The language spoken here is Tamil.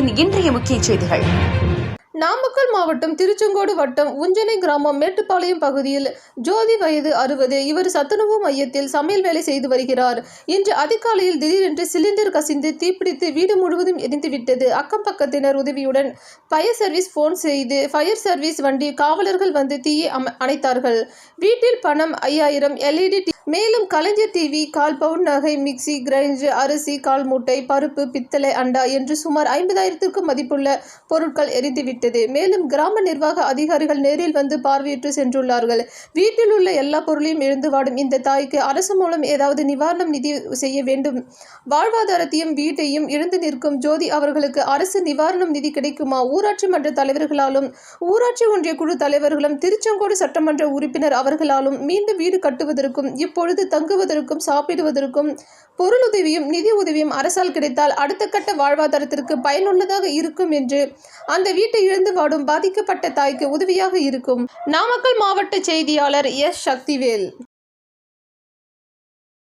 தமிழரின் இன்றைய முக்கிய செய்திகள். நாமக்கல் மாவட்டம் திருச்செங்கோடு வட்டம் உஞ்சனை கிராமம் மேட்டுப்பாளையம் பகுதியில் ஜோதி வயது 60. இவர் சத்துணவு மையத்தில் சமையல் வேலை செய்து வருகிறார். இன்று அதிகாலையில் திடீரென்று சிலிண்டர் கசிந்து தீப்பிடித்து வீடு முழுவதும் எரிந்துவிட்டது. அக்கம் பக்கத்தினர் உதவியுடன் ஃபயர் சர்வீஸ் போன் செய்து ஃபயர் சர்வீஸ் வண்டி காவலர்கள் வந்து தீயை அணைத்தார்கள். வீட்டில் பணம் 5000, LED மேலும் கலைஞர் டிவி, 1/4 பவுன் நகை, மிக்சி, கிரைண்டர், அரிசி, 1/4 மூட்டை, பருப்பு, பித்தளை அண்டா என்று சுமார் 50,000க்கும் மதிப்புள்ள பொருட்கள் எரிந்துவிட்டது. மேலும் கிராம நிர்வாக அதிகாரிகள் நேரில் வந்து பார்வையிட்டு சென்றுள்ளார்கள். வீட்டில் உள்ள எல்லா பொருளையும் இழந்து வாடும் இந்த தாய்க்கு அரசு மூலம் ஏதாவது நிவாரணம் நிதி செய்ய வேண்டும். வாழ்வாதாரத்தையும் வீட்டையும் இழந்து நிற்கும் ஜோதி அவர்களுக்கு அரசு நிவாரணம் நிதி கிடைக்குமா? ஊராட்சி மன்ற தலைவர்களாலும் ஊராட்சி ஒன்றிய குழு தலைவர்களும் திருச்செங்கோடு சட்டமன்ற உறுப்பினர் அவர்களாலும் மீண்டும் வீடு கட்டுவதற்கும் இப்பொழுது தங்குவதற்கும் சாப்பிடுவதற்கும் பொருளுதவியும் நிதி உதவியும் அரசால் கிடைத்தால் அடுத்த கட்ட வாழ்வாதாரத்திற்கு பயனுள்ளதாக இருக்கும் என்று அந்த வீட்டை இழந்து வாடும் பாதிக்கப்பட்ட தாய்க்கு உதவியாக இருக்கும். நாமக்கல் மாவட்ட செய்தியாளர் எஸ். சக்திவேல்.